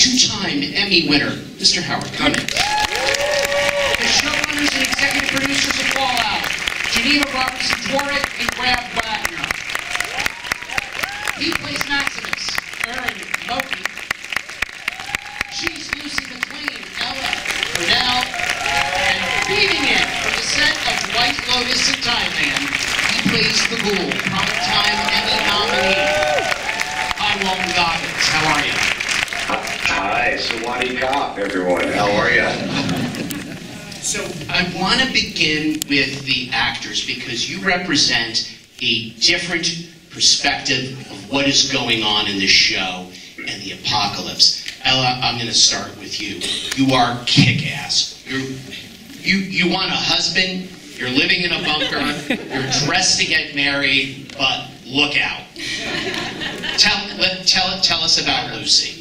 two-time Emmy winner, Mr. Howard Cummings. The showrunners and executive producers of Fallout, Geneva Robertson-Dworet and Wagner. He plays Maximus, Moten. She's Lucy McLean, Ella, Purnell, and beating it from the set of White Lotus and Thailand, he plays the Ghoul, Primetime Emmy nominee. Hi, Walton Goggins. How are you? Hi, Sawadi Cop, everyone. How are you? So I want to begin with the actors because you represent a different perspective of what is going on in this show and the apocalypse. Ella, I'm going to start with you. You are kick-ass. You want a husband, you're living in a bunker, you're dressed to get married, but look out. Tell us about Lucy.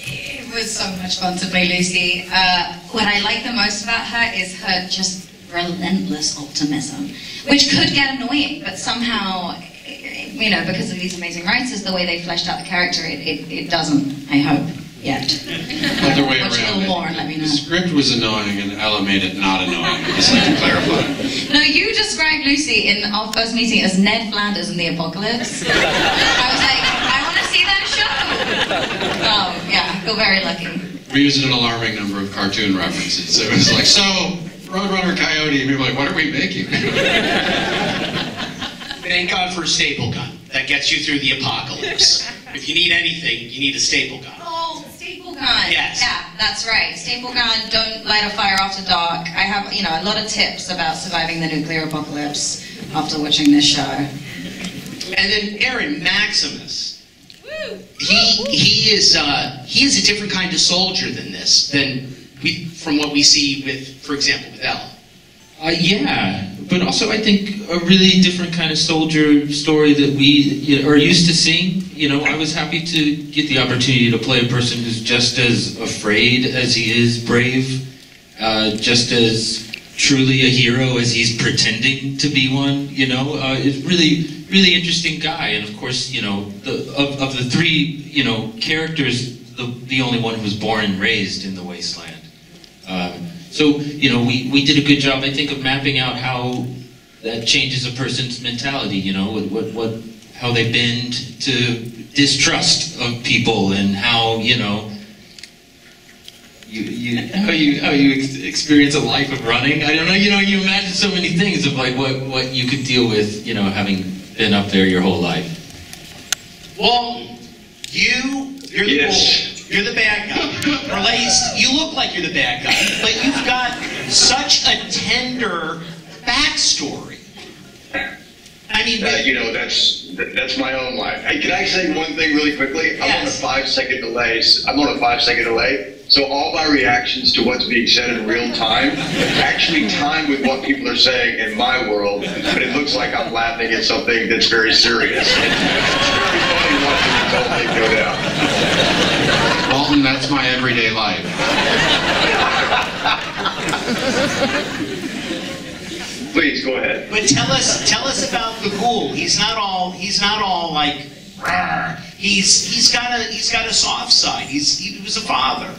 It was so much fun to play Lucy. What I like the most about her is her just relentless optimism, which could get annoying, but somehow, you know, because of these amazing writers, the way they fleshed out the character, it doesn't, I hope, yet. Other way watch around. a little more and let me know. The script was annoying and Ella made it not annoying. Just like to clarify. No, you described Lucy in our first meeting as Ned Flanders in the Apocalypse. I was like, I want to see that show. Oh, yeah, I feel very lucky. We used an alarming number of cartoon references. It was like, so, Roadrunner Coyote, and we were like, what are we making? Thank God for a staple gun that gets you through the apocalypse. If you need anything, you need a staple gun. Oh, staple gun. Yes. Yeah, that's right. Staple gun, don't light a fire after dark. I have, you know, a lot of tips about surviving the nuclear apocalypse after watching this show. And then Aaron, Maximus. He is a different kind of soldier than this, from what we see with, for example, with Ella. Yeah, but also I think a really different kind of soldier story that we are used to seeing. You know, I was happy to get the opportunity to play a person who's just as afraid as he is brave, just as truly a hero as he's pretending to be one. You know, it's really interesting guy, and of course, you know, of the three, you know, characters, the only one who was born and raised in the wasteland. So, you know, we did a good job, I think, of mapping out how that changes a person's mentality, you know, how they bend to distrust of people, and how, you know, how you experience a life of running. I don't know, you know, you imagine so many things of like what you could deal with, you know, having been up there your whole life. Well, you're the bull. You're the bad guy. Or at least you look like you're the bad guy, but you've got such a tender backstory. I mean, you know, that's my own life. Hey, can I say one thing really quickly? Yes. I'm on a 5-second delay. So all my reactions to what's being said in real time actually time with what people are saying in my world, but it looks like I'm laughing at something that's very serious. It's very funny watching the whole thing go down. Walton, that's my everyday life. Please go ahead. but tell us about the Ghoul. He's not all like, rawr. He's got a soft side. He was a father.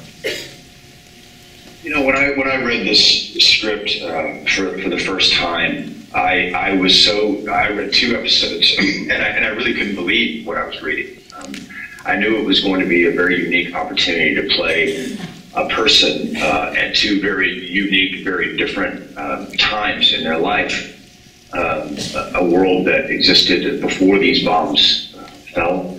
You know, when I read this script for the first time, I read 2 episodes and I really couldn't believe what I was reading. I knew it was going to be a very unique opportunity to play a person at 2 very unique, very different times in their life. A world that existed before these bombs fell,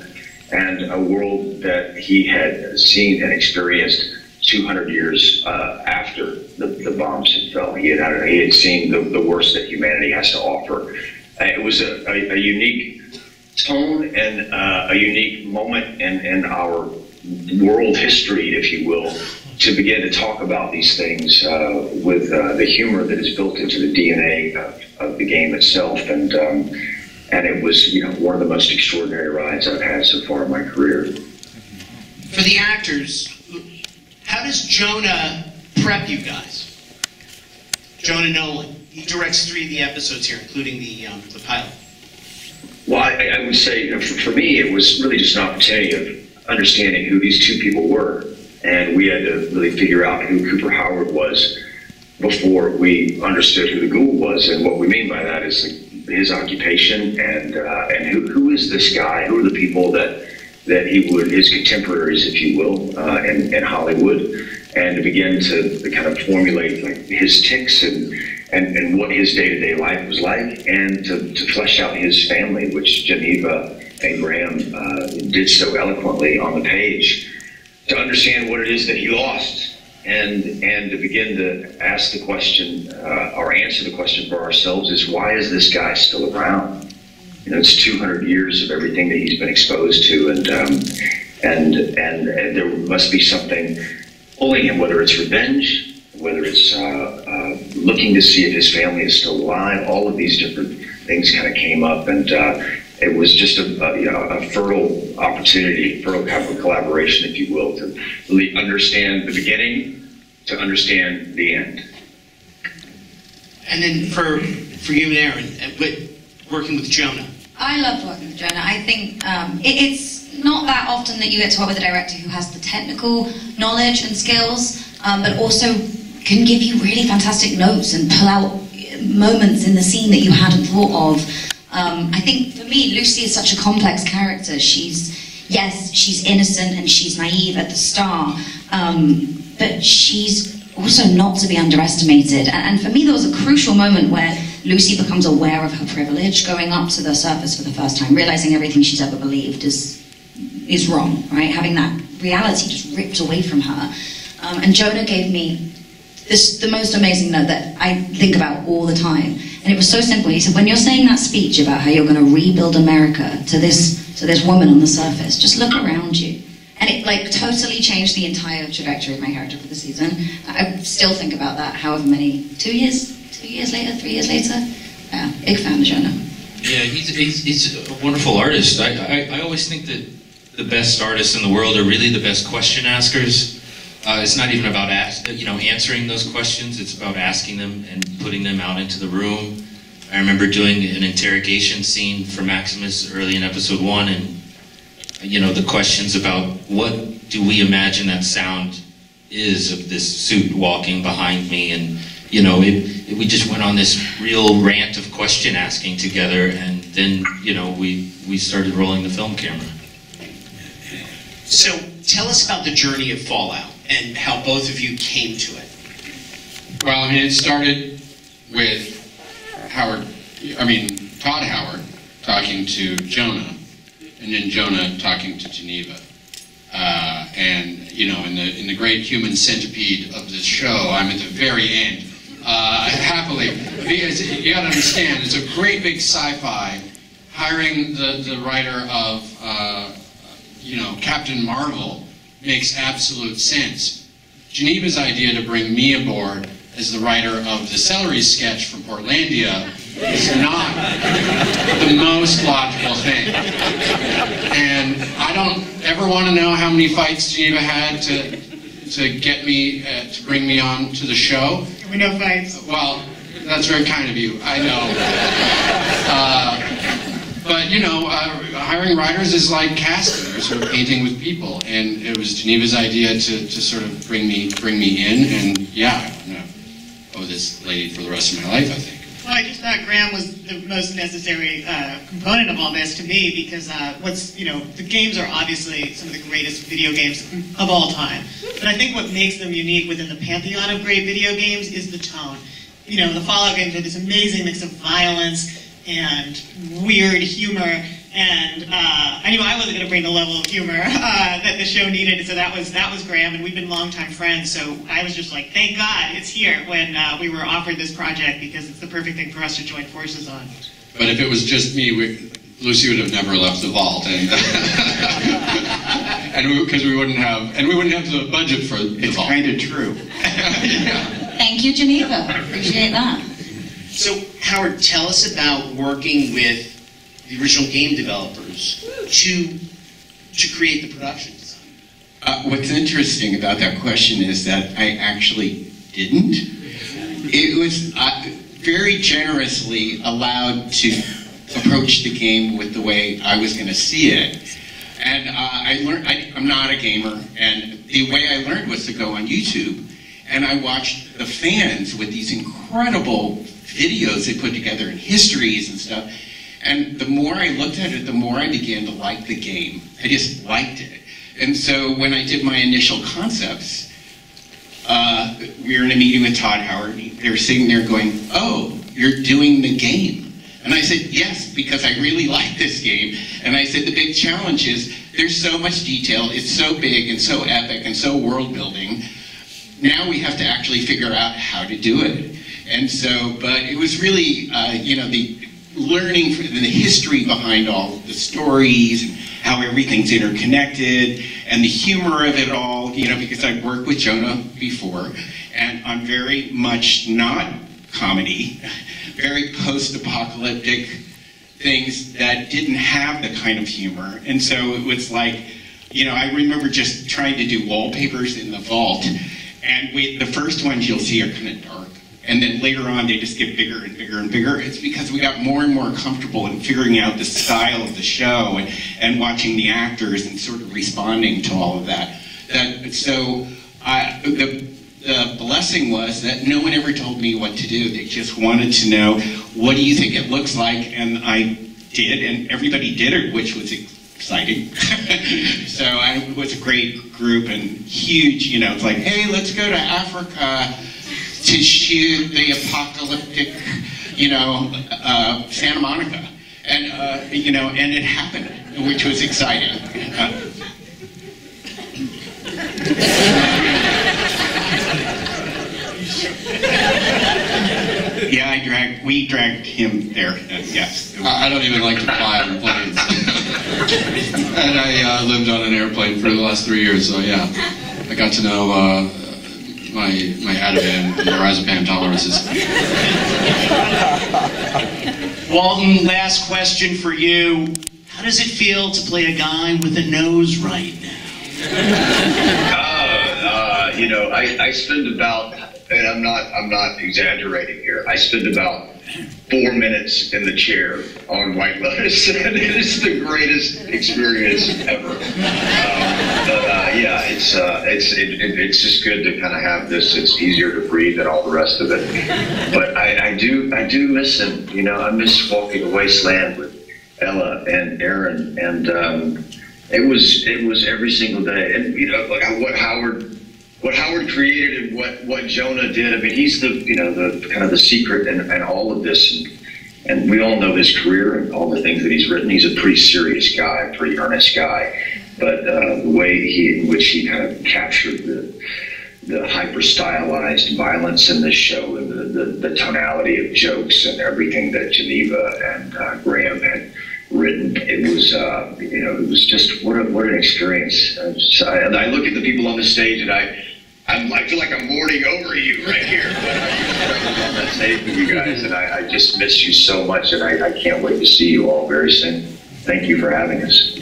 and a world that he had seen and experienced 200 years after the bombs had fell. He had seen the worst that humanity has to offer. It was a unique tone and a unique moment in our world history, if you will, to begin to talk about these things with the humor that is built into the DNA of the game itself. And it was, you know, one of the most extraordinary rides I've had so far in my career. For the actors, how does Jonah prep you guys? Jonah Nolan. He directs 3 of the episodes here, including the pilot. Well, I would say, you know, for me, it was really just an opportunity understanding who these two people were. And we had to really figure out who Cooper Howard was before we understood who the ghoul was. And what we mean by that is his occupation and who is this guy? Who are the people that he would, his contemporaries, if you will, in Hollywood, and to begin to kind of formulate like his tics and what his day-to-day life was like, and to flesh out his family, which Geneva and Graham did so eloquently on the page, to understand what it is that he lost, and to begin to ask the question, or answer the question for ourselves, is why is this guy still around? You know, it's 200 years of everything that he's been exposed to, and there must be something pulling him, whether it's revenge, whether it's looking to see if his family is still alive. All of these different things kind of came up, and it was just a fertile opportunity, fertile collaboration, if you will, to really understand the beginning, to understand the end. And then for you and Aaron, working with Jonah. I loved working with Jonah. I think it's not that often that you get to work with a director who has the technical knowledge and skills, but also can give you really fantastic notes and pull out moments in the scene that you hadn't thought of. I think for me, Lucy is such a complex character. She's innocent and she's naive at the start, but she's also not to be underestimated. And for me, there was a crucial moment where Lucy becomes aware of her privilege, going up to the surface for the first time, realizing everything she's ever believed is wrong, right? Having that reality just ripped away from her. And Jonah gave me the most amazing note that I think about all the time. And it was so simple. He said, when you're saying that speech about how you're going to rebuild America to this woman on the surface, just look around you. And it like totally changed the entire trajectory of my character for the season. I still think about that however many, 2 years later, 3 years later. Yeah, big fan of Jonah. Yeah, he's a wonderful artist. I always think that the best artists in the world are really the best question askers. It's not even about answering those questions. It's about asking them and putting them out into the room. I remember doing an interrogation scene for Maximus early in episode 1, and the questions about what do we imagine that sound is of this suit walking behind me, and we just went on this real rant of question asking together, and then we started rolling the film camera. So tell us about the journey of Fallout and how both of you came to it. Well, I mean, it started with Todd Howard talking to Jonah, and then Jonah talking to Geneva. In the great human centipede of this show, I'm at the very end, happily. Because you gotta understand, it's a great big sci-fi. Hiring the writer of, Captain Marvel makes absolute sense. Geneva's idea to bring me aboard as the writer of the celery sketch from Portlandia is not the most logical thing. And I don't ever want to know how many fights Geneva had to get me, to bring me on to the show. We know fights. Well, that's very kind of you, I know. But hiring writers is like casting, or sort of painting with people, and it was Geneva's idea to sort of bring me in, and yeah, I'm gonna owe this lady for the rest of my life, I think. Well, I just thought Graham was the most necessary component of all this to me, because the games are obviously some of the greatest video games of all time. But I think what makes them unique within the pantheon of great video games is the tone. The Fallout games are this amazing mix of violence and weird humor, and I knew I wasn't going to bring the level of humor that the show needed, so that was Graham, and we've been longtime friends, so I was just like, thank God it's here when we were offered this project, because it's the perfect thing for us to join forces on. But if it was just me, Lucy would have never left the vault, and because we wouldn't have the budget for the vault. It's kind of true. Yeah. Thank you, Geneva. Appreciate that. So, Howard, tell us about working with the original game developers to create the production design. What's interesting about that question is that I actually didn't. It was very generously allowed to approach the game with the way I was going to see it. And I learned, I'm not a gamer, and the way I learned was to go on YouTube, and I watched the fans with these incredible videos they put together and histories and stuff. And the more I looked at it, the more I began to like the game. I just liked it. And so when I did my initial concepts, we were in a meeting with Todd Howard. They were sitting there going, "Oh, you're doing the game." And I said, "Yes, because I really like this game." And I said, "The big challenge is there's so much detail, it's so big and so epic and so world building. Now we have to actually figure out how to do it." And so, but it was really, the learning from the history behind all the stories and how everything's interconnected and the humor of it all, because I've worked with Jonah before, and I'm very much not comedy, very post-apocalyptic things that didn't have the kind of humor. And so it was like, I remember just trying to do wallpapers in the vault, and the first ones you'll see are kind of dark. And then later on, they just get bigger and bigger and bigger. It's because we got more and more comfortable in figuring out the style of the show and watching the actors and sort of responding to all of that. So the blessing was that no one ever told me what to do. They just wanted to know, what do you think it looks like? And I did, and everybody did it, which was exciting. So it was a great group and huge, it's like, hey, let's go to Africa to shoot the apocalyptic, Santa Monica. And, and it happened, which was exciting. Yeah, we dragged him there, yes. I don't even like to fly on planes. And I lived on an airplane for the last 3 years, so yeah. I got to know my Ativan and diazepam tolerances. Walton, last question for you. How does it feel to play a guy with a nose right now? I spend about, and I'm not exaggerating here, I spend about 4 minutes in the chair on White Lotus, and it is the greatest experience ever. It's just good to kind of have this. It's easier to breathe and all the rest of it. But I do miss him. I miss walking the wasteland with Ella and Aaron, and it was every single day. And like what Howard created and what Jonah did. I mean, he's the kind of the secret and all of this. And we all know his career and all the things that he's written. He's a pretty serious guy, a pretty earnest guy. But the way in which he kind of captured the hyper-stylized violence in this show and the tonality of jokes and everything that Geneva and Graham had written, it was just what an experience. I look at the people on the stage and I feel like I'm mourning over you right here. I was on that stage with you guys, and I just miss you so much, and I can't wait to see you all very soon. Thank you for having us.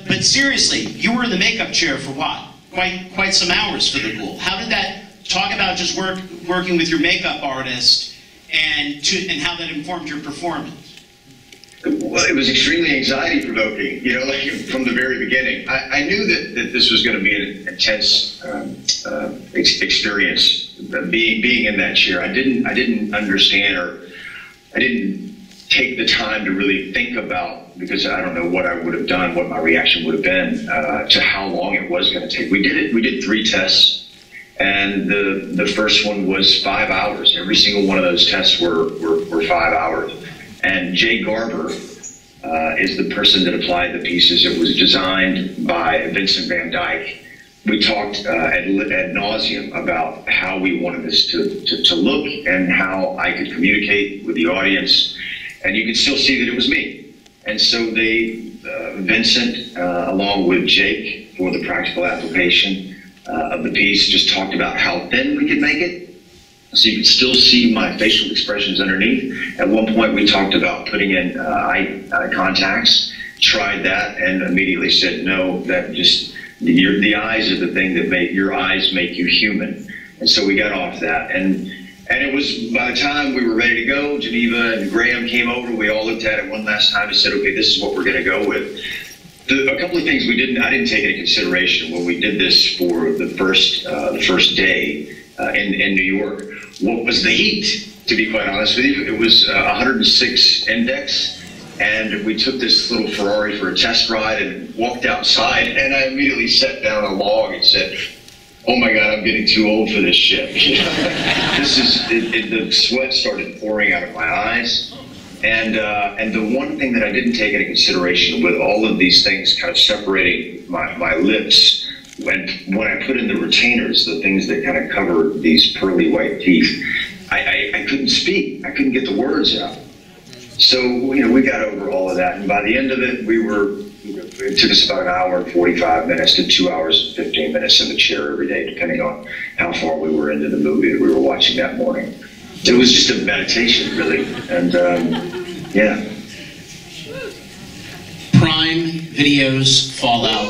But seriously, you were in the makeup chair for what? Quite some hours for the Ghoul. How did that? Talk about just working with your makeup artist and how that informed your performance. Well, it was extremely anxiety-provoking, from the very beginning. I knew that this was going to be an intense experience, being in that chair. I didn't understand, or I didn't take the time to really think about, because I don't know what I would have done, what my reaction would have been to how long it was going to take. We did 3 tests, and the first one was 5 hours. Every single one of those tests were 5 hours. And Jay Garber is the person that applied the pieces. It was designed by Vincent Van Dyke. We talked ad nauseum about how we wanted this to look and how I could communicate with the audience. And you could still see that it was me. And so Vincent, along with Jake, for the practical application of the piece, just talked about how thin we could make it, so you could still see my facial expressions underneath. At one point, we talked about putting in eye contacts. Tried that and immediately said, no, that just the eyes are the thing that your eyes make you human. And so we got off that. And And it was, by the time we were ready to go, Geneva and Graham came over, we all looked at it one last time and said, okay, this is what we're gonna go with. A couple of things I didn't take into consideration when we did this for the first day in New York. What was the heat, to be quite honest with you? It was 106 index, and we took this little Ferrari for a test ride and walked outside, and I immediately sat down on a log and said, oh my God, I'm getting too old for this shit. The sweat started pouring out of my eyes. And the one thing that I didn't take into consideration with all of these things kind of separating my lips, when I put in the retainers, the things that kind of cover these pearly white teeth, I couldn't speak. I couldn't get the words out. So, we got over all of that. And by the end of it, it took us about an hour and 45 minutes to 2 hours and 15 minutes in the chair every day, depending on how far we were into the movie that we were watching that morning. It was just a meditation, really, and yeah. Prime Video's Fallout